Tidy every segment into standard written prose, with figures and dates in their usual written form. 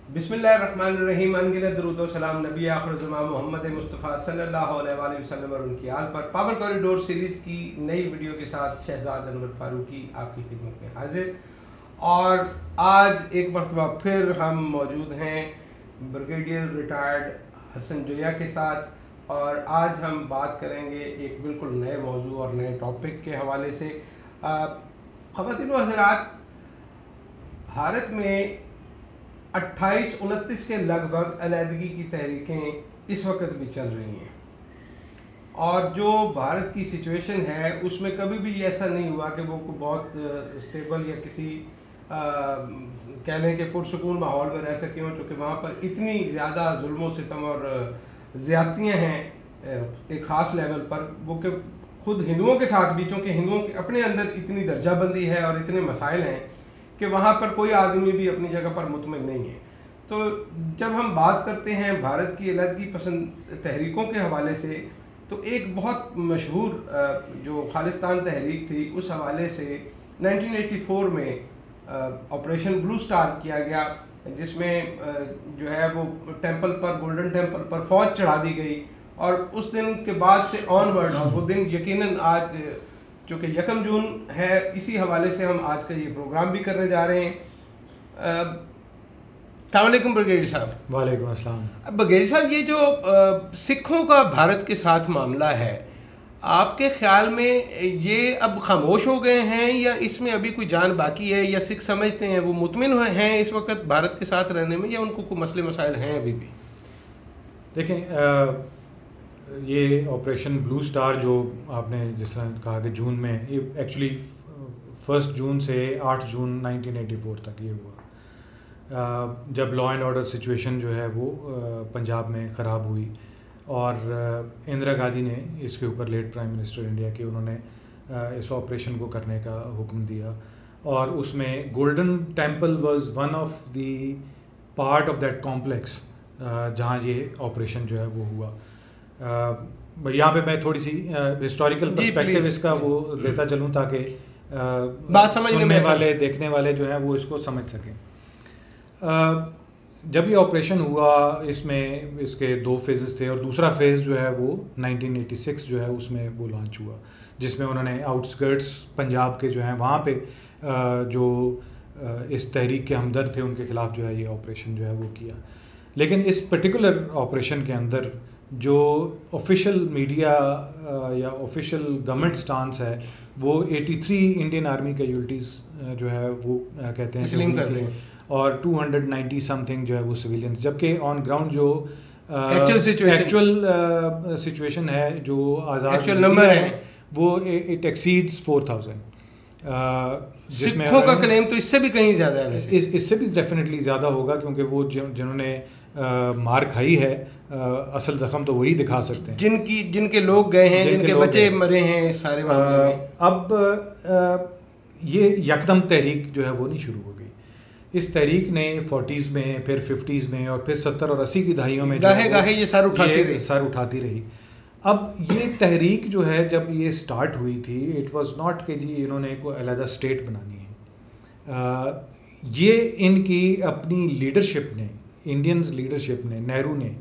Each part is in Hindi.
बिस्मिल्लाहिर्रहमानिर्रहीम। अनगिनत दरूद व सलाम नबी आखिर ज़मां मोहम्मद मुस्तफ़ा सल्लल्लाहु अलैहि वसल्लम और उनकी आल पर। पावर कॉरिडोर सीरीज़ की नई वीडियो के साथ शहजाद अनवर फारूकी आपकी खिदमत में हाजिर। और आज एक मरतबा फिर हम मौजूद हैं ब्रिगेडियर रिटायर्ड हसन जोया के साथ, और आज हम बात करेंगे एक बिल्कुल नए मौजू और नए टॉपिक के हवाले से। ख़वातीन व हज़रात, भारत में 28-29 के लगभग अलहदगी की तहरीकें इस वक्त भी चल रही हैं, और जो भारत की सिचुएशन है उसमें कभी भी ऐसा नहीं हुआ कि वो बहुत स्टेबल या किसी कह लें कि पुरसुकून माहौल में रह सके हों, चूँकि वहाँ पर इतनी ज़्यादा जुल्म सितम और ज़्यादतियाँ हैं एक ख़ास लेवल पर, वो कि खुद हिंदुओं के साथ भी, चूँकि हिंदुओं के अपने अंदर इतनी दर्जाबंदी है और इतने मसाइल हैं कि वहाँ पर कोई आदमी भी अपनी जगह पर मुतमईन नहीं है। तो जब हम बात करते हैं भारत की अलहदगी पसंद तहरीकों के हवाले से, तो एक बहुत मशहूर जो खालिस्तान तहरीक थी उस हवाले से 1984 में ऑपरेशन ब्लू स्टार किया गया, जिसमें जो है वो टेंपल पर, गोल्डन टेंपल पर फ़ौज चढ़ा दी गई। और उस दिन के बाद से ऑनवर्ड, और वो दिन यकीनन आज चूँकि 1 जून है, इसी हवाले से हम आज का ये प्रोग्राम भी करने जा रहे हैं। अस्सलाम वालेकुम ब्रिगेडियर साहब। वालेकुम अस्सलाम। ब्रिगेडियर साहब, ये जो सिखों का भारत के साथ मामला है, आपके ख्याल में ये अब खामोश हो गए हैं या इसमें अभी कोई जान बाकी है, या सिख समझते हैं वो मुतमिन हैं इस वक्त भारत के साथ रहने में, या उनको कोई मसले मसाइल हैं अभी भी? देखें, ये ऑपरेशन ब्लू स्टार जो आपने जिस तरह कहा कि जून में, ये एक्चुअली 1 जून से 8 जून 1984 तक ये हुआ, जब लॉ एंड ऑर्डर सिचुएशन जो है वो पंजाब में ख़राब हुई, और इंदिरा गांधी ने इसके ऊपर लेट प्राइम मिनिस्टर इंडिया के, उन्होंने इस ऑपरेशन को करने का हुक्म दिया। और उसमें golden temple was one of the part of that complex जहाँ ये ऑपरेशन जो है वो हुआ। यहाँ पे मैं थोड़ी सी हिस्टोरिकल पर्सपेक्टिव इसका वो देता चलूँ ताकि बात समझने में वाले, देखने वाले जो हैं वो इसको समझ सकें। जब ये ऑपरेशन हुआ, इसमें इसके 2 फेजेस थे, और दूसरा फेज़ जो है वो 1986 जो है उसमें वो लॉन्च हुआ, जिसमें उन्होंने आउटस्कर्ट्स पंजाब के जो हैं वहाँ पे जो इस तहरीक के हमदर्द थे उनके ख़िलाफ़ जो है ये ऑपरेशन जो है वो किया। लेकिन इस पर्टिकुलर ऑपरेशन के अंदर जो ऑफिशियल मीडिया या ऑफिशियल गवर्नमेंट स्टांस है वो 83 इंडियन आर्मी कैजुअल्टीज़ जो है वो कहते हैं, और 290 समथिंग जो है वो सिविलियंस, जबकि ऑन ग्राउंड जो एक्चुअल सिचुएशन है, जो आज़ाद नंबर है, वो इट एक्सीड्स 4000। सिखों का क्लेम तो इससे भी कहीं ज़्यादा है। इससे भी डेफिनेटली ज़्यादा होगा, क्योंकि वो जिन्होंने मार खाई है, असल ज़ख्म तो वही दिखा सकते हैं, जिनके लोग गए हैं, जिनके बच्चे मरे हैं इस सारे मामले में। अब ये यकदम तहरीक जो है वो नहीं शुरू हो गई। इस तहरीक ने 40s में, फिर 50s में, और फिर 70 और 80 की दहाइयों में गाहे ये सर उठाती रही। अब ये तहरीक जो है जब ये स्टार्ट हुई थी, इट वाज नॉट कि जी इन्होंने कोई अलग स्टेट बनानी है। ये इनकी अपनी लीडरशिप ने, इंडियंस लीडरशिप ने, नेहरू ने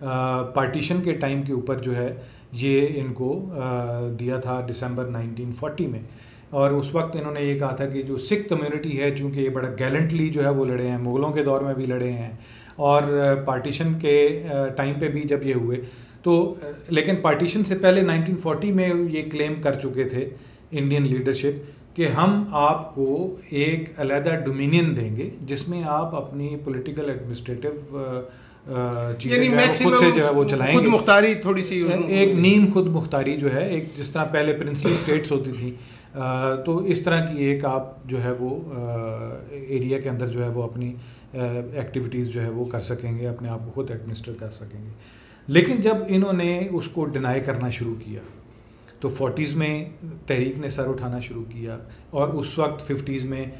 पार्टीशन के टाइम के ऊपर जो है ये इनको दिया था दिसंबर 1940 में। और उस वक्त इन्होंने ये कहा था कि जो सिख कम्युनिटी है, चूँकि ये बड़ा गैलेंटली जो है वो लड़े हैं, मुग़लों के दौर में भी लड़े हैं, और पार्टीशन के टाइम पे भी जब ये हुए तो, लेकिन पार्टीशन से पहले 1940 में ये क्लेम कर चुके थे इंडियन लीडरशिप कि हम आपको एक अलहदा डोमिनियन देंगे जिसमें आप अपनी पॉलिटिकल एडमिनिस्ट्रेटिव चीज़ें खुद से जो है वो चलाएंगे, खुद मुख्तारी, थोड़ी सी एक नीम खुद मुख्तारी जो है, एक जिस तरह पहले प्रिंसली स्टेट्स होती थी, तो इस तरह की एक आप जो है वो एरिया के अंदर जो है वो अपनी एक्टिविटीज़ जो है वो कर सकेंगे, अपने आप को खुद एडमिनिस्टर कर सकेंगे। लेकिन जब इन्होंने उसको डिनाई करना शुरू किया तो 40s में तहरीक ने सर उठाना शुरू किया, और उस वक्त 50s में,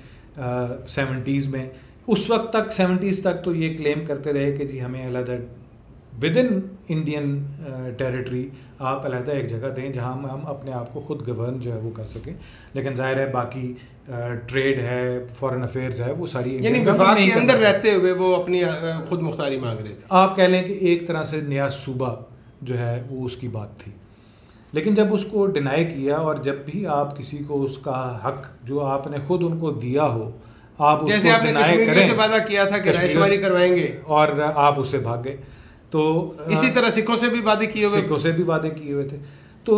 70s में, उस वक्त तक 70s तक तो ये क्लेम करते रहे कि जी हमें अलग विद इन इंडियन टेरिटरी आप अलहदा एक जगह दें जहां हम अपने आप को खुद गवर्न जो है वो कर सकें। लेकिन जाहिर है बाकी ट्रेड है, फॉरेन अफेयर्स है, वो सारी यानी वफाक के अंदर रहते हुए वो अपनी खुद मुख्तारी मांग रहे थे। आप कह लें कि एक तरह से नया सूबा जो है वो उसकी बात थी। लेकिन जब उसको डिनाई किया और जब भी आप किसी को उसका हक जो आपने खुद उनको दिया हो आप जैसे आपने कश्मीर से वादा किया था कि रायशुमारी करवाएंगे और आप उससे भाग गए, तो इसी तरह सिखों से भी वादे किए हुए थे। तो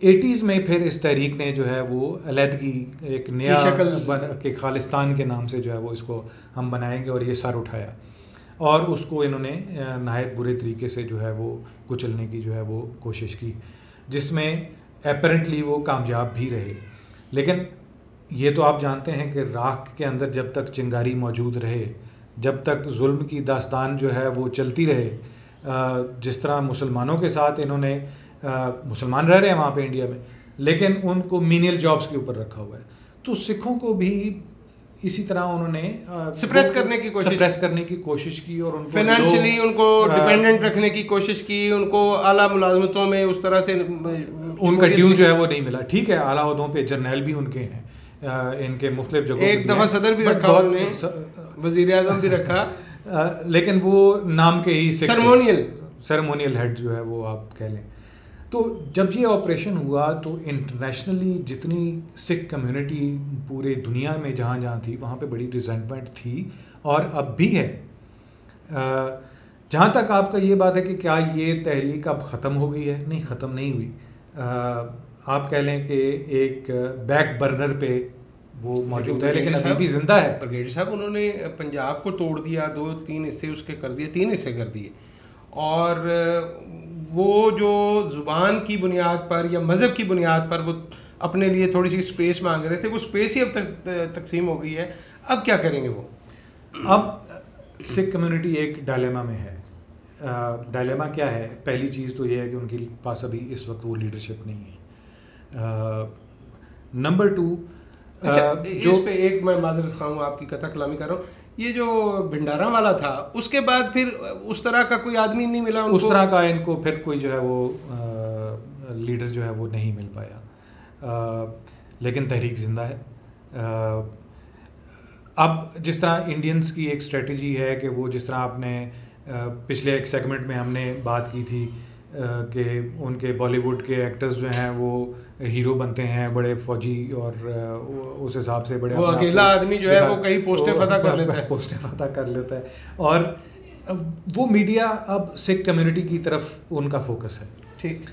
80s में फिर इस तहरीक ने जो है वो अलहदगी एक नया शक्ल के खालिस्तान के नाम से जो है वो इसको हम बनाएंगे और ये सर उठाया और उसको इन्होंने नहायत बुरे तरीके से जो है वो कुचलने की जो है वो कोशिश की, जिसमें एपरेंटली वो कामयाब भी रहे। लेकिन ये तो आप जानते हैं कि राख के अंदर जब तक चिंगारी मौजूद रहे, जब तक जुल्म की दास्तान जो है वो चलती रहे, जिस तरह मुसलमानों के साथ इन्होंने मुसलमान रह रहे हैं वहाँ पे इंडिया में, लेकिन उनको मीनियल जॉब्स के ऊपर रखा हुआ है, तो सिखों को भी इसी तरह उन्होंने सप्रेस करने की कोशिश की और उनको फाइनेंशियली उनको डिपेंडेंट रखने की कोशिश की, उनको आला मुलाजमतों में उस तरह से उनका ड्यू जो है वो नहीं मिला। ठीक है, आला ओहदों पे जर्नैल भी उनके हैं, इनके मुख्तलिफ जगहों एक दफ़ा सदर भी रखा उन्होंने, वज़ीर आज़म भी रखा, लेकिन वो नाम के ही सेरेमोनियल हेड जो है वो आप कह लें। तो जब ये ऑपरेशन हुआ तो इंटरनेशनली जितनी सिख कम्युनिटी पूरे दुनिया में जहाँ जहाँ थी वहाँ पे बड़ी रिजेंटमेंट थी और अब भी है। जहाँ तक आपका ये बात है कि क्या ये तहरीक अब ख़त्म हो गई है, नहीं, ख़त्म नहीं हुई। आप कह लें कि एक बैक बर्नर पे वो मौजूद है, लेकिन अभी भी जिंदा है। ब्रिगेडियर साहब, उन्होंने पंजाब को तोड़ दिया, 2-3 हिस्से उसके कर दिए, 3 हिस्से कर दिए, और वो जो ज़ुबान की बुनियाद पर या मज़हब की बुनियाद पर वो अपने लिए थोड़ी सी स्पेस मांग रहे थे, वो स्पेस ही अब तकसीम हो गई है। अब क्या करेंगे वो? अब सिख कम्युनिटी एक डायलेमा में है। डायलेमा क्या है? पहली चीज़ तो ये है कि उनके पास अभी इस वक्त वो लीडरशिप नहीं है। नंबर 2, इस पे एक मैं माजरत खाऊँ, आपकी कथा कलामी कर रहा हूँ, ये जो भंडारा वाला था उसके बाद फिर उस तरह का कोई आदमी नहीं मिला उनको, उस तरह का इनको फिर कोई जो है वो लीडर जो है वो नहीं मिल पाया। लेकिन तहरीक ज़िंदा है। अब जिस तरह इंडियंस की एक स्ट्रेटजी है कि वो, जिस तरह आपने पिछले एक सेगमेंट में हमने बात की थी कि उनके बॉलीवुड के एक्टर्स जो हैं वो हीरो बनते हैं, बड़े फौजी, और उस हिसाब से बड़े, वो अकेला आदमी जो है वो कई पोस्टें फतह कर लेता है और वो मीडिया अब सिख कम्युनिटी की तरफ उनका फोकस है। ठीक,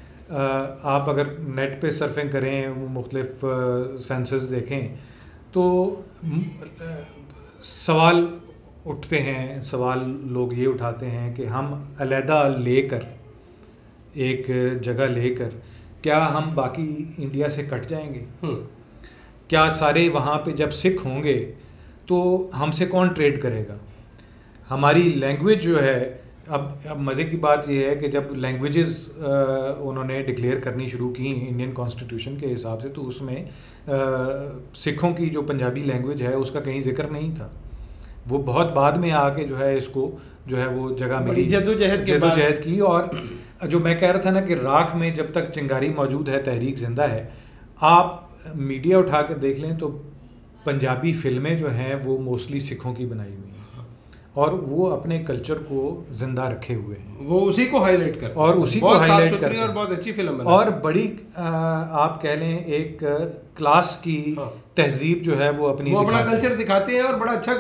आप अगर नेट पे सर्फिंग करें, वो मुख्तलिफ सेंसस देखें, तो सवाल उठते हैं, सवाल लोग ये उठाते हैं कि हम अलहदा लेकर, एक जगह लेकर, क्या हम बाकी इंडिया से कट जाएंगे? क्या सारे वहाँ पे जब सिख होंगे तो हमसे कौन ट्रेड करेगा? हमारी लैंग्वेज जो है, अब मज़े की बात यह है कि जब लैंग्वेजेस उन्होंने डिक्लेयर करनी शुरू की इंडियन कॉन्स्टिट्यूशन के हिसाब से, तो उसमें सिखों की जो पंजाबी लैंग्वेज है उसका कहीं जिक्र नहीं था। वो बहुत बाद में आके जो है इसको जो है वो जगह मिली, जद्दोजहद की। और जो मैं कह रहा था ना कि राख में जब तक चिंगारी मौजूद है तहरीक ज़िंदा है। आप मीडिया उठा कर देख लें तो पंजाबी फिल्में जो हैं वो मोस्टली सिखों की बनाई हुई हैं और वो अपने कल्चर को ज़िंदा रखे हुए हैं, वो उसी को हाईलाइट करते हैं, और उसी को हाईलाइट करते हैं, और बहुत अच्छी फिल्म और बड़ी आप कह लें एक क्लास की तहजीब जो है वो अपना कल्चर दिखाते हैं, और बड़ा अच्छा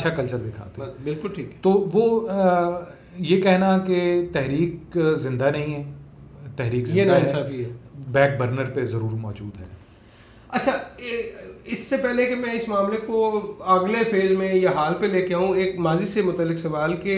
कल्चर दिखाते हैं। बिल्कुल ठीक है। तो वो ये कहना कि तहरीक ज़िंदा नहीं है, तहरीक ज़िंदा है, बैक बर्नर पे ज़रूर मौजूद है। अच्छा, इससे पहले कि मैं इस मामले को अगले फेज़ में या हाल पे लेके आऊँ, एक माजी से मुतल्लिक सवाल कि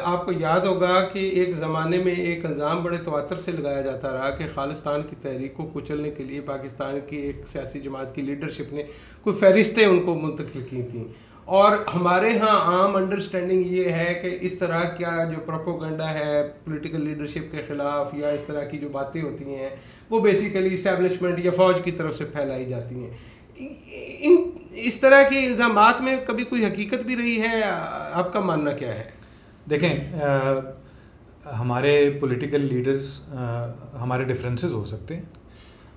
आपको याद होगा कि एक ज़माने में एक इल्ज़ाम बड़े तवातर से लगाया जाता रहा कि खालिस्तान की तहरीक को कुचलने के लिए पाकिस्तान की एक सियासी जमात की लीडरशिप ने कोई फहरिस्तें उनको मुंतकिल की थी, और हमारे यहाँ आम अंडरस्टैंडिंग ये है कि इस तरह का जो प्रोपोगंडा है पॉलिटिकल लीडरशिप के ख़िलाफ़ या इस तरह की जो बातें होती हैं वो बेसिकली इस्टेब्लिशमेंट या फ़ौज की तरफ से फैलाई जाती हैं। इस तरह के इल्ज़ामात में कभी कोई हकीकत भी रही है? आपका मानना क्या है? देखें, हमारे पॉलिटिकल लीडर्स, हमारे डिफरेंसेस हो सकते हैं,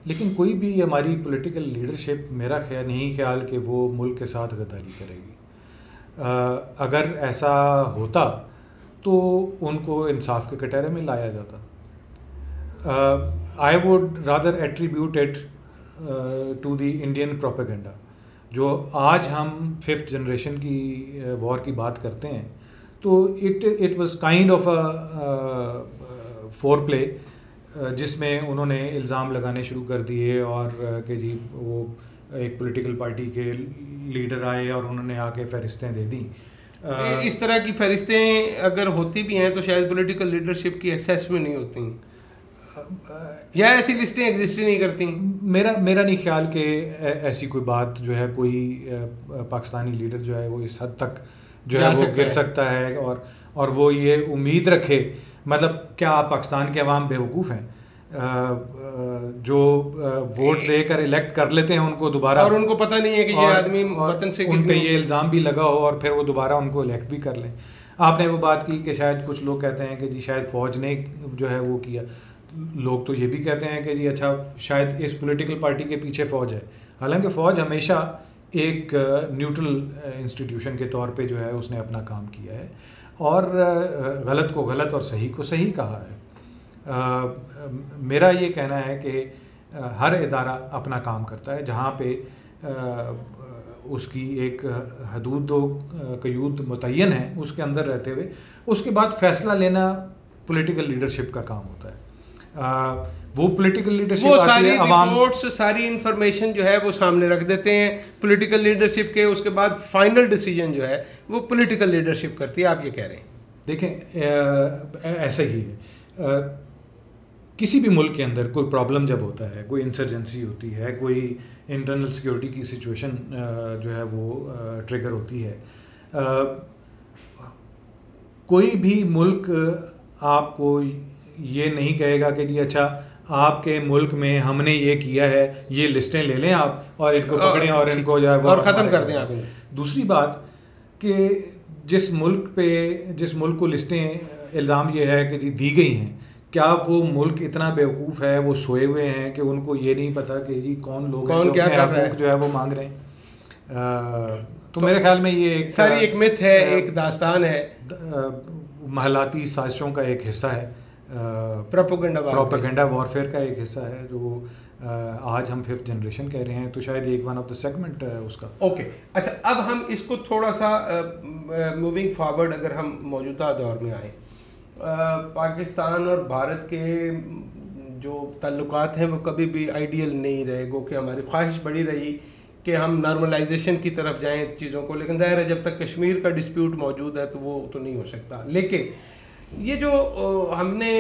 लेकिन कोई भी हमारी पॉलिटिकल लीडरशिप मेरा नहीं ख्याल कि वो मुल्क के साथ गद्दारी करेगी। अगर ऐसा होता तो उनको इंसाफ के कटहरे में लाया जाता। I would rather attribute it to the Indian propaganda. जो आज हम 5th जनरेशन की वॉर की बात करते हैं, तो it was kind of a four play, जिसमें उन्होंने इल्ज़ाम लगाने शुरू कर दिए और कि जी वो एक पॉलिटिकल पार्टी के लीडर आए और उन्होंने आके फहरिस्तें दे दी। इस तरह की फहरिस्तें अगर होती भी हैं तो शायद पॉलिटिकल लीडरशिप की एक्सेस में नहीं होती, या ऐसी लिस्टें एग्जिस्ट ही नहीं करती। मेरा नहीं ख्याल कि ऐसी कोई बात जो है कोई पाकिस्तानी लीडर जो है वो इस हद तक जो है वो गिर सकता है और वो ये उम्मीद रखे। मतलब क्या आप पाकिस्तान के अवाम बेवकूफ़ हैं जो वोट देकर इलेक्ट कर लेते हैं उनको दोबारा, और उनको पता नहीं है कि ये आदमी वतन से उन पे ये इल्ज़ाम भी लगा हो और फिर वो दोबारा उनको इलेक्ट भी कर लें। आपने वो बात की कि शायद कुछ लोग कहते हैं कि जी शायद फ़ौज ने जो है वो किया। लोग तो ये भी कहते हैं कि जी अच्छा शायद इस पॉलिटिकल पार्टी के पीछे फ़ौज है। हालांकि फ़ौज हमेशा एक न्यूट्रल इंस्टीट्यूशन के तौर पे जो है उसने अपना काम किया है और गलत को गलत और सही को सही कहा है। मेरा ये कहना है कि हर इदारा अपना काम करता है, जहाँ पे उसकी एक हदूद क़यूद मुतय्यन है उसके अंदर रहते हुए उसके बाद फ़ैसला लेना पॉलिटिकल लीडरशिप का काम होता है। वो पॉलिटिकल लीडरशिप वो सारी रिपोर्ट्स, सारी इंफॉर्मेशन जो है वो सामने रख देते हैं पॉलिटिकल लीडरशिप के, उसके बाद फाइनल डिसीजन जो है वो पॉलिटिकल लीडरशिप करती है। आप ये कह रहे हैं? देखें ऐसा ही है, किसी भी मुल्क के अंदर कोई प्रॉब्लम जब होता है, कोई इंसर्जेंसी होती है, कोई इंटरनल सिक्योरिटी की सिचुएशन जो है वो ट्रिगर होती है, कोई भी मुल्क आपको ये नहीं कहेगा कि जी अच्छा आपके मुल्क में हमने ये किया है, ये लिस्टें ले लें आप और इनको पकड़ें और इनको जो है और ख़त्म कर दें आप। दूसरी बात कि जिस मुल्क को लिस्टें इल्ज़ाम ये है कि जी दी गई हैं, क्या वो मुल्क इतना बेवकूफ़ है, वो सोए हुए हैं कि उनको ये नहीं पता कि जी कौन लोग हैं क्या कर रहा है जो है वो मांग रहे हैं। तो मेरे ख्याल में ये सारी एक मिथ है, एक दास्तान है, महलाती साजिशों का एक हिस्सा है, प्रोपेगेंडा वॉरफेयर का एक हिस्सा है जो आज हम 5th जनरेशन कह रहे हैं, तो शायद एक वन ऑफ द सेगमेंट है उसका। ओके अच्छा, अब हम इसको थोड़ा सा मूविंग फॉरवर्ड अगर हम मौजूदा दौर में आए, पाकिस्तान और भारत के जो ताल्लुकात हैं वो कभी भी आइडियल नहीं रहे, गो कि हमारी ख्वाहिश बड़ी रही कि हम नॉर्मलाइजेशन की तरफ जाएं चीज़ों को, लेकिन ज़ाहिर है जब तक कश्मीर का डिस्प्यूट मौजूद है तो वो तो नहीं हो सकता। लेकिन ये जो हमने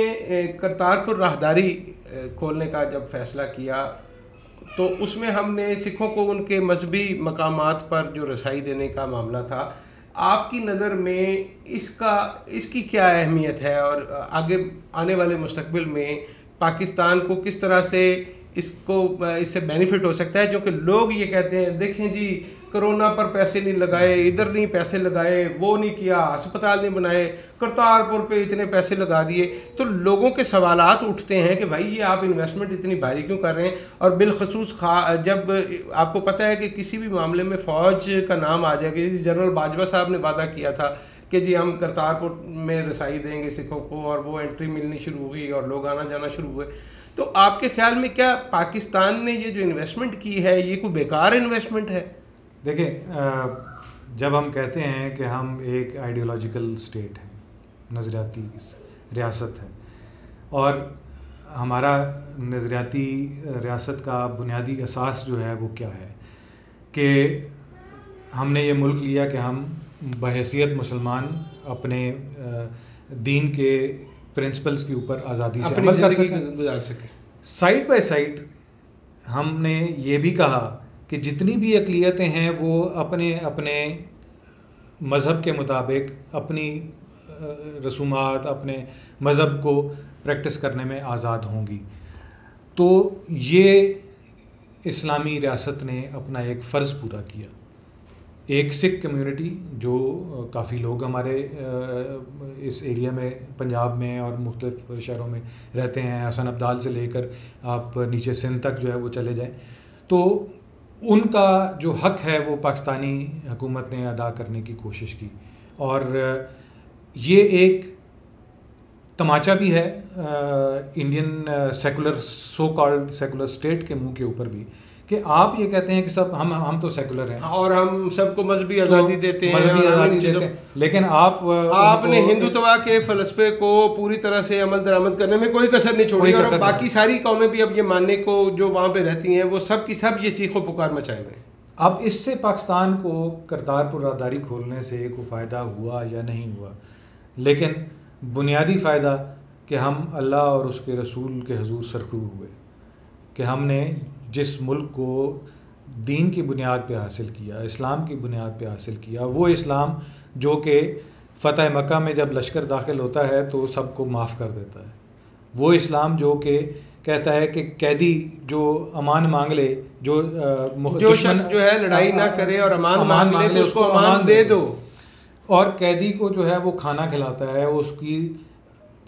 करतारपुर राहदारी खोलने का जब फैसला किया तो उसमें हमने सिखों को उनके मजहबी मकामात पर जो रसाई देने का मामला था, आपकी नज़र में इसकी क्या अहमियत है और आगे आने वाले मुस्तकबिल में पाकिस्तान को किस तरह से इससे बेनिफिट हो सकता है? जो कि लोग ये कहते हैं देखें जी कोरोना पर पैसे नहीं लगाए, इधर नहीं पैसे लगाए, वो नहीं किया, अस्पताल नहीं बनाए, करतारपुर पे इतने पैसे लगा दिए, तो लोगों के सवालात उठते हैं कि भाई ये आप इन्वेस्टमेंट इतनी भारी क्यों कर रहे हैं? और बिलखसूस जब आपको पता है कि किसी भी मामले में फ़ौज का नाम आ जाएगा, जनरल बाजवा साहब ने वादा किया था कि जी हम करतारपुर में रसाई देंगे सिखों को, और वो एंट्री मिलनी शुरू हुई और लोग आना जाना शुरू हुए। तो आपके ख्याल में क्या पाकिस्तान ने ये जो इन्वेस्टमेंट की है ये कोई बेकार इन्वेस्टमेंट है? देखिए, जब हम कहते हैं कि हम एक आइडियोलॉजिकल स्टेट है, नज़रियाती रियासत है, और हमारा नज़रियाती रियासत का बुनियादी असास जो है वो क्या है कि हमने ये मुल्क लिया कि हम बहैसियत मुसलमान अपने दीन के प्रिंसिपल्स के ऊपर आज़ादी से अमल कर सकें। साइड बाय साइड हमने ये भी कहा कि जितनी भी अक़लियतें हैं वो अपने अपने मज़हब के मुताबिक अपनी रसूमात, अपने मज़हब को प्रैक्टिस करने में आज़ाद होंगी। तो ये इस्लामी रियासत ने अपना एक फ़र्ज़ पूरा किया एक सिख कम्युनिटी जो काफ़ी लोग हमारे इस एरिया में, पंजाब में और मुख्तलिफ शहरों में रहते हैं, हसन अब्दाल से लेकर आप नीचे सिंध तक जो है वो चले जाएं, तो उनका जो हक है वो पाकिस्तानी हुकूमत ने अदा करने की कोशिश की। और ये एक तमाचा भी है Indian secular, so called secular state के मुंह के ऊपर भी, कि आप ये कहते हैं कि सब हम तो सेकुलर हैं और हम सबको मजहबी आज़ादी देते हैं, मजहबी आज़ादी देते हैं, लेकिन आपने हिंदुत्व के फलसफे को पूरी तरह से अमल दरामद करने में कोई कसर नहीं छोड़ी, और बाकी सारी कौमें भी अब ये मानने को जो वहाँ पे रहती हैं वो सब की सब ये चीखो पुकार मचाए हुए हैं। अब इससे पाकिस्तान को करतारपुर राहदारी खोलने से कोई फ़ायदा हुआ या नहीं हुआ, लेकिन बुनियादी फ़ायदा कि हम अल्लाह और उसके रसूल के हुजूर सरखू हुए, कि हमने जिस मुल्क को दीन की बुनियाद पे हासिल किया, इस्लाम की बुनियाद पे हासिल किया, वो इस्लाम जो कि फ़तह मक्का में जब लश्कर दाखिल होता है तो सबको माफ़ कर देता है, वो इस्लाम जो कि कहता है कि कैदी जो अमान मांग ले, जो शख्स जो है लड़ाई ना करे और अमान मांग ले तो उसको अमान दे दो, और कैदी को जो है वो खाना खिलाता है,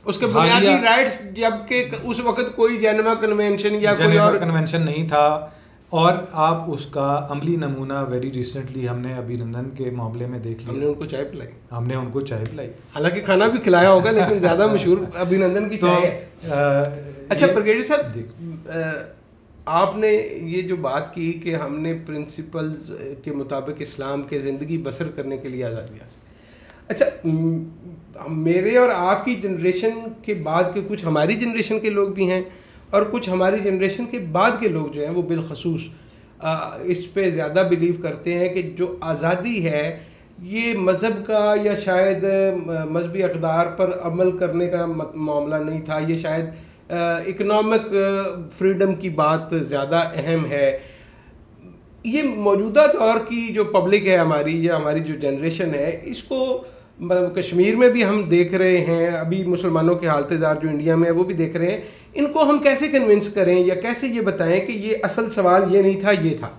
उसके बुनियादी राइट्स, जबकि उस वक्त कोई जेनेवा कन्वेंशन या कोई और कन्वेंशन नहीं था। और आप उसका अमली नमूना वेरी रिसेंटली हमने अभिनंदन के मामले में देख लिया। हमने उनको चाय पिलाई, हालांकि खाना भी खिलाया होगा, लेकिन ज़्यादा मशहूर अभिनंदन की चाय है। अच्छा ब्रिगेडियर साहब, आपने ये जो बात की कि हमने प्रिंसिपल्स के मुताबिक इस्लाम के ज़िंदगी बसर करने के लिए आज़ादी हासिल। अच्छा, मेरे और आपकी जनरेशन के बाद के कुछ हमारी जनरेशन के लोग भी हैं और कुछ हमारी जनरेशन के बाद के लोग जो हैं वो बिलखसूस इस पे ज़्यादा बिलीव करते हैं कि जो आज़ादी है ये मज़हब का या शायद मजहबी अक़दार पर अमल करने का मामला नहीं था, ये शायद इकनॉमिक फ्रीडम की बात ज़्यादा अहम है। ये मौजूदा दौर की जो पब्लिक है हमारी या हमारी जो जनरेशन है, इसको कश्मीर में भी हम देख रहे हैं, अभी मुसलमानों के हालत ज़ार जो इंडिया में है वो भी देख रहे हैं, इनको हम कैसे कन्विंस करें या कैसे ये बताएं कि ये असल सवाल ये नहीं था, ये था।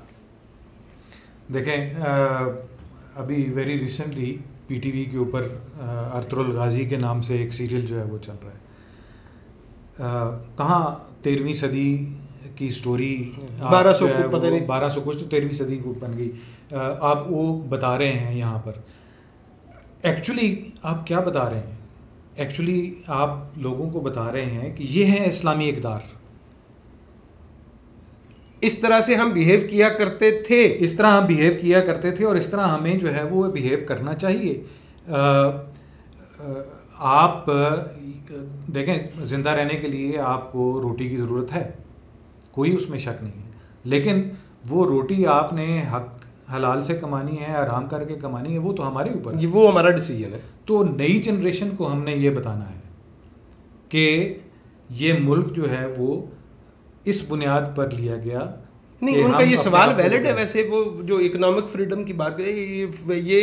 देखें, अभी वेरी रिसेंटली पीटीवी के ऊपर अर्तुगरुल गाजी के नाम से एक सीरियल जो है वो चल रहा है। कहाँ 13वीं सदी की स्टोरी, 1200 पता नहीं, 1200 कुछ तो 13वीं सदी को बन गई। आप वो बता रहे हैं यहाँ पर, एक्चुअली आप क्या बता रहे हैं? एक्चुअली आप लोगों को बता रहे हैं कि ये है इस्लामी इक़दार, इस तरह से हम बिहेव किया करते थे, इस तरह हम बिहेव किया करते थे और इस तरह हमें जो है वो बिहेव करना चाहिए। आप देखें, ज़िंदा रहने के लिए आपको रोटी की ज़रूरत है, कोई उसमें शक नहीं है, लेकिन वो रोटी आपने हक हलाल से कमानी है, आराम करके कमानी है, वो तो हमारे ऊपर है, वो हमारा डिसीजन है। तो नई जनरेशन को हमने ये बताना है कि ये मुल्क जो है वो इस बुनियाद पर लिया गया। नहीं, उनका ये सवाल वैलिड है वैसे, वो जो इकोनॉमिक फ्रीडम की बात करें, ये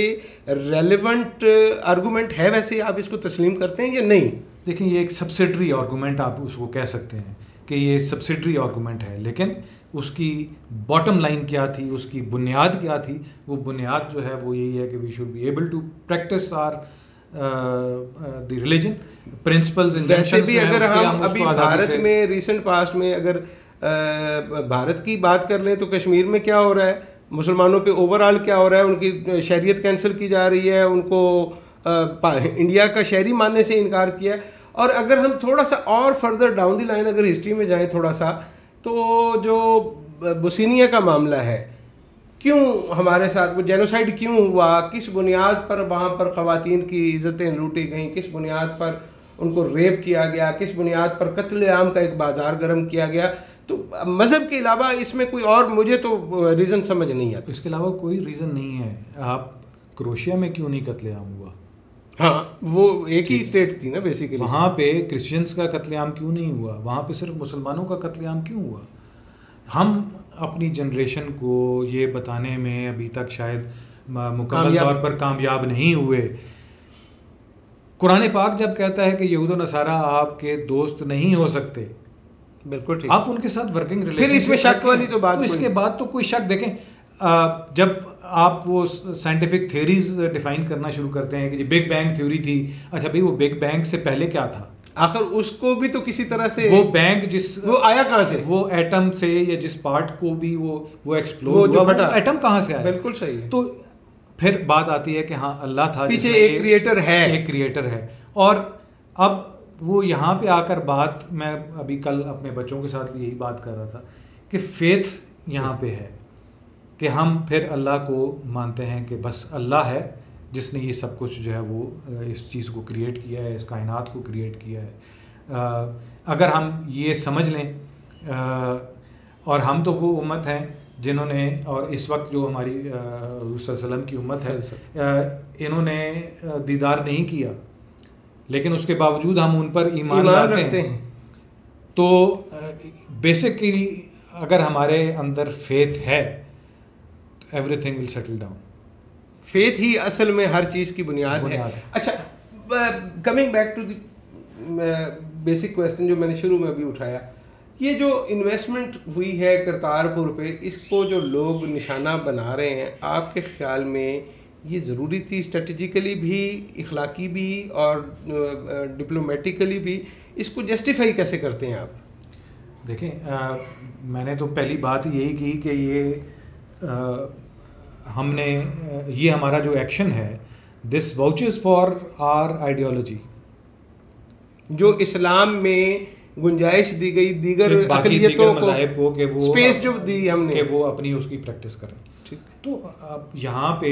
रेलेवेंट आर्गूमेंट है वैसे, आप इसको तस्लीम करते हैं या नहीं? देखिए, ये एक सब्सिडरी आर्गूमेंट आप उसको कह सकते हैं कि ये सब्सिडरी आर्गूमेंट है, लेकिन उसकी बॉटम लाइन क्या थी, उसकी बुनियाद क्या थी? वो बुनियाद जो है वो यही है कि we should be able to practise our the religion principles. वैसे भी अगर हम अभी भारत में रिसेंट पास्ट में अगर भारत की बात कर लें तो कश्मीर में क्या हो रहा है, मुसलमानों पे ओवरऑल क्या हो रहा है, उनकी शरीयत कैंसिल की जा रही है, उनको इंडिया का शहरी मानने से इनकार किया। और अगर हम थोड़ा सा और फर्दर डाउन दी लाइन अगर हिस्ट्री में जाएं थोड़ा सा, तो जो बोस्निया का मामला है, क्यों हमारे साथ वो जेनोसाइड क्यों हुआ, किस बुनियाद पर वहाँ पर ख़वातीन की इज़्ज़तें लूटी गईं, किस बुनियाद पर उनको रेप किया गया, किस बुनियाद पर कत्ल आम का एक बाजार गर्म किया गया। तो मज़हब के अलावा इसमें कोई और मुझे तो रीज़न समझ नहीं आता। इसके अलावा कोई रीज़न नहीं है। आप क्रोशिया में क्यों नहीं कत्लेआम हुआ? हाँ, वो एक ही स्टेट थी ना बेसिकली। वहाँ पे क्रिश्चियंस का कत्लेआम क्यों नहीं हुआ? वहाँ पे सिर्फ मुसलमानों का कत्लेआम क्यों हुआ? हम अपनी जनरेशन को ये बताने में अभी तक शायद मुकम्मल तौर पर कामयाब नहीं हुए। कुरान पाक जब कहता है कि यहूद व नसारा आपके दोस्त नहीं हो सकते, बिल्कुल ठीक, आप उनके साथ वर्किंग रिलेशन, फिर इसमें शक वाली तो बात, तो इसके बाद तो कोई शक। देखें, जब आप वो साइंटिफिक थ्योरीज डिफाइन करना शुरू करते हैं कि जी बिग बैंग थ्योरी थी। अच्छा भाई, वो बिग बैंग से पहले क्या था? आखिर उसको भी तो किसी तरह से वो बैंग वो आया कहाँ से? वो एटम से, या जिस पार्ट को भी वो एक्सप्लोड हुआ, वो एटम कहाँ से आया? बिल्कुल सही है। तो फिर बात आती है कि हाँ, अल्लाह था, पीछे एक क्रिएटर है। और अब वो यहाँ पे आकर बात, मैं अभी कल अपने बच्चों के साथ भी यही बात कर रहा था कि फेथ यहाँ पे है कि हम फिर अल्लाह को मानते हैं कि बस अल्लाह है जिसने ये सब कुछ जो है वो इस चीज़ को क्रिएट किया है, इस कायनात को क्रिएट किया है। अगर हम ये समझ लें, और हम तो वो उम्मत हैं जिन्होंने, और इस वक्त जो हमारी सल्लम की उम्मत है, इन्होंने दीदार नहीं किया, लेकिन उसके बावजूद हम उन पर ईमान रखते हैं। तो बेसिकली अगर हमारे अंदर फेथ है, everything will settle down. Faith ही असल में हर चीज़ की बुनियाद है। अच्छा, coming back to the basic question जो मैंने शुरू में अभी उठाया, ये जो इन्वेस्टमेंट हुई है करतारपुर पे, इसको जो लोग निशाना बना रहे हैं, आपके ख्याल में ये ज़रूरी थी स्ट्रेटजिकली भी, इखलाकी भी और डिप्लोमेटिकली भी? इसको जस्टिफाई कैसे करते हैं आप? देखें, मैंने तो पहली बात यही की कि ये हमारा जो एक्शन है, दिस वाउचेस फॉर आवर आइडियोलॉजी, जो इस्लाम में गुंजाइश दी गई दीगर अक़लियतों मज़ाहिब को कि वो स्पेस जो दी हमने कि वो अपनी उसकी प्रैक्टिस करें। ठीक। तो अब यहाँ पे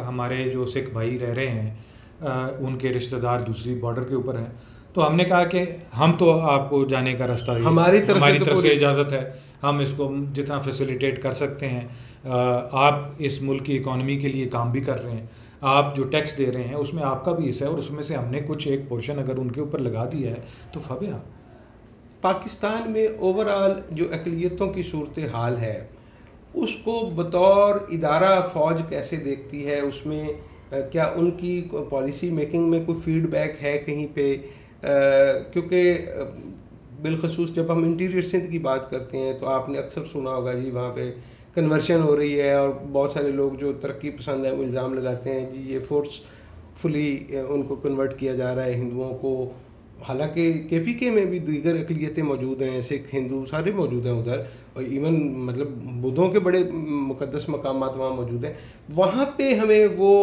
हमारे जो सिख भाई रह रहे हैं, उनके रिश्तेदार दूसरी बॉर्डर के ऊपर हैं, तो हमने कहा कि हम तो आपको जाने का रास्ता, हमारी तरफ से इजाज़त है, हम इसको जितना फैसिलिटेट कर सकते हैं। आप इस मुल्क की इकॉनमी के लिए काम भी कर रहे हैं, आप जो टैक्स दे रहे हैं उसमें आपका भी हिस्सा है, और उसमें से हमने कुछ एक पोर्शन अगर उनके ऊपर लगा दिया है तो फबिया। पाकिस्तान में ओवरऑल जो अक़लियतों की सूरत हाल है, उसको बतौर इदारा फ़ौज कैसे देखती है? उसमें क्या उनकी पॉलिसी मेकिंग में कोई फीडबैक है कहीं पे? क्योंकि बिलखसूस जब हम इंटीरियर सिंध की बात करते हैं तो आपने अक्सर सुना होगा जी वहाँ पे कन्वर्शन हो रही है, और बहुत सारे लोग जो तरक्की पसंद है वो इल्ज़ाम लगाते हैं जी ये फोर्सफुली उनको कन्वर्ट किया जा रहा है हिंदुओं को। हालांकि KPK में भी दीगर अक़लियतें मौजूद हैं, सिख हिंदू सारे मौजूद हैं उधर, और इवन मतलब बुद्धों के बड़े मुक़द्दस मकामात वहाँ मौजूद हैं। वहाँ पे हमें वो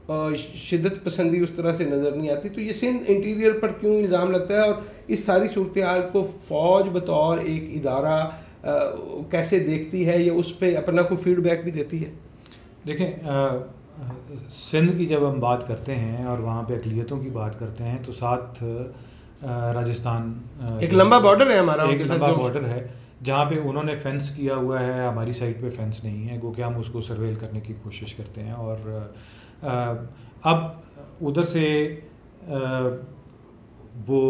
शिद्दत पसंदी उस तरह से नज़र नहीं आती। तो ये सिंध इंटीरियर पर क्यों इल्ज़ाम लगता है, और इस सारी सूरत हाल को फ़ौज बतौर एक इदारा कैसे देखती है, या उस पर अपना कोई फीडबैक भी देती है? देखें, सिंध की जब हम बात करते हैं और वहाँ पे अक़लियतों की बात करते हैं, तो साथ राजस्थान एक लंबा बॉर्डर है हमारा, एक लंबा बॉर्डर है जहाँ पे उन्होंने फेंस किया हुआ है, हमारी साइड पे फेंस नहीं है, क्योंकि हम उसको सर्वेल करने की कोशिश करते हैं। और अब उधर से वो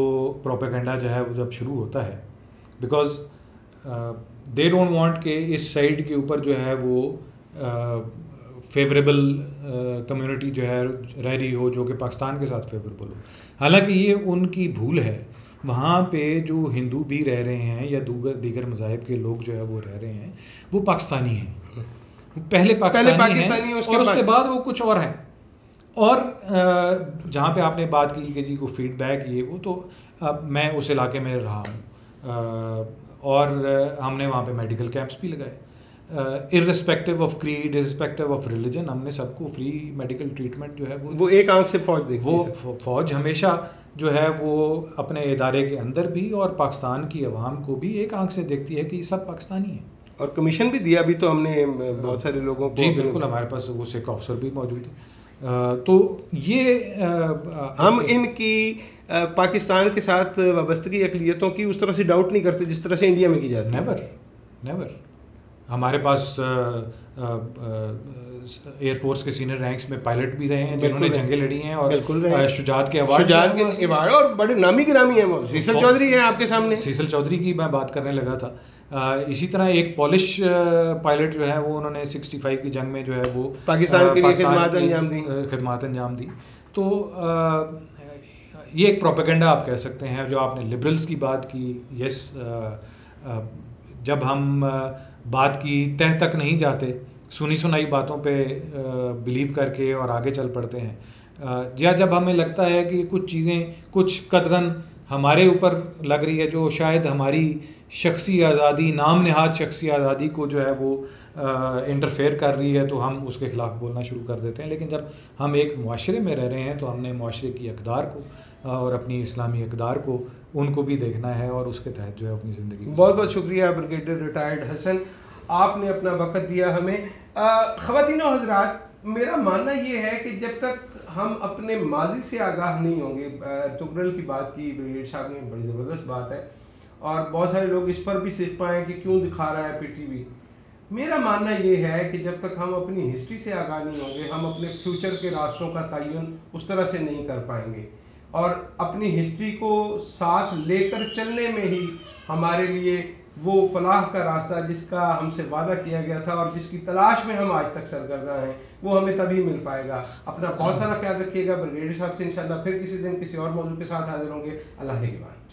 प्रोपेगेंडा जो है वो जब शुरू होता है, बिकॉज दे डोंट वांट के इस साइड के ऊपर जो है वो फेवरेबल कम्युनिटी जो है रह रही हो, जो कि पाकिस्तान के साथ फेवरेबल हो। हालांकि ये उनकी भूल है। वहाँ पे जो हिंदू भी रह रहे हैं या दीगर मज़ाहिब के लोग जो है वो रह रहे हैं, वो पाकिस्तानी हैं, पहले पाकिस्तानी हैं, और उसके बाद वो कुछ और हैं। और जहाँ पे आपने बात की कि जी को फीडबैक ये वो, तो अब मैं उस इलाके में रहा हूँ, और हमने वहाँ पे मेडिकल कैंप्स भी लगाए, irrespective of creed, irrespective of religion, हमने सबको फ्री मेडिकल ट्रीटमेंट जो है वो एक आंख से फौज देखती है। वो फौज हमेशा जो है वो अपने इदारे के अंदर भी और पाकिस्तान की अवाम को भी एक आंख से देखती है कि सब पाकिस्तानी है। और कमीशन भी दिया भी तो हमने बहुत सारे लोगों को। जी बिल्कुल, हमारे पास वो सिख ऑफिसर भी मौजूद है। तो ये हम इनकी पाकिस्तान के साथ वाबस्तगी अक़लियतों की उस तरह से डाउट नहीं करते जिस तरह से इंडिया में की जाती है। नेवर। हमारे पास एयरफोर्स के सीनियर रैंक्स में पायलट भी रहे हैं जिन्होंने जंगें लड़ी हैं, और शुजात के अवार्ड और बड़े नामी गिरामी हैं। सीसल चौधरी हैं आपके सामने। सीसल चौधरी की मैं बात करने लगा था। इसी तरह एक पॉलिश पायलट जो है वो उन्होंने 65 की जंग में जो है वो पाकिस्तान के लिए खिदमत अंजाम दी। तो ये एक प्रोपेगेंडा आप कह सकते हैं। जो आपने लिबरल्स की बात की, यस, जब हम बात की तह तक नहीं जाते सुनी सुनाई बातों पे बिलीव करके और आगे चल पड़ते हैं, या जब हमें लगता है कि कुछ चीज़ें, कुछ कदगन हमारे ऊपर लग रही है जो शायद हमारी शख्सी आज़ादी, नाम नहाद शख्सी आज़ादी को जो है वो इंटरफेयर कर रही है, तो हम उसके ख़िलाफ़ बोलना शुरू कर देते हैं। लेकिन जब हम एक मुआशरे में रह रहे हैं तो हमने मुआशरे की अक़दार को और अपनी इस्लामी अक़दार को, उनको भी देखना है और उसके तहत जो है अपनी ज़िंदगी। बहुत बहुत शुक्रिया ब्रिगेडियर रिटायर्ड हसन, आपने अपना वक़्त दिया हमें। ख़वातीन और हज़रात, मेरा मानना ये है कि जब तक हम अपने माजी से आगाह नहीं होंगे, तुगरल की बात की ब्रिगेडियर साहब ने, बड़ी ज़बरदस्त बात है और बहुत सारे लोग इस पर भी सीख पाएँ कि क्यों दिखा रहा है PTV। मेरा मानना ये है कि जब तक हम अपनी हिस्ट्री से आगाह नहीं होंगे, हम अपने फ्यूचर के रास्तों का तयन उस तरह से नहीं कर पाएंगे और अपनी हिस्ट्री को साथ लेकर चलने में ही हमारे लिए वो फलाह का रास्ता जिसका हमसे वादा किया गया था और जिसकी तलाश में हम आज तक सरगर्दा हैं, वो हमें तभी मिल पाएगा। अपना बहुत सारा ख्याल रखिएगा। ब्रिगेडियर साहब से इंशाल्लाह फिर किसी दिन किसी और मौजू के साथ हाजिर होंगे। अल्लाह के बाद।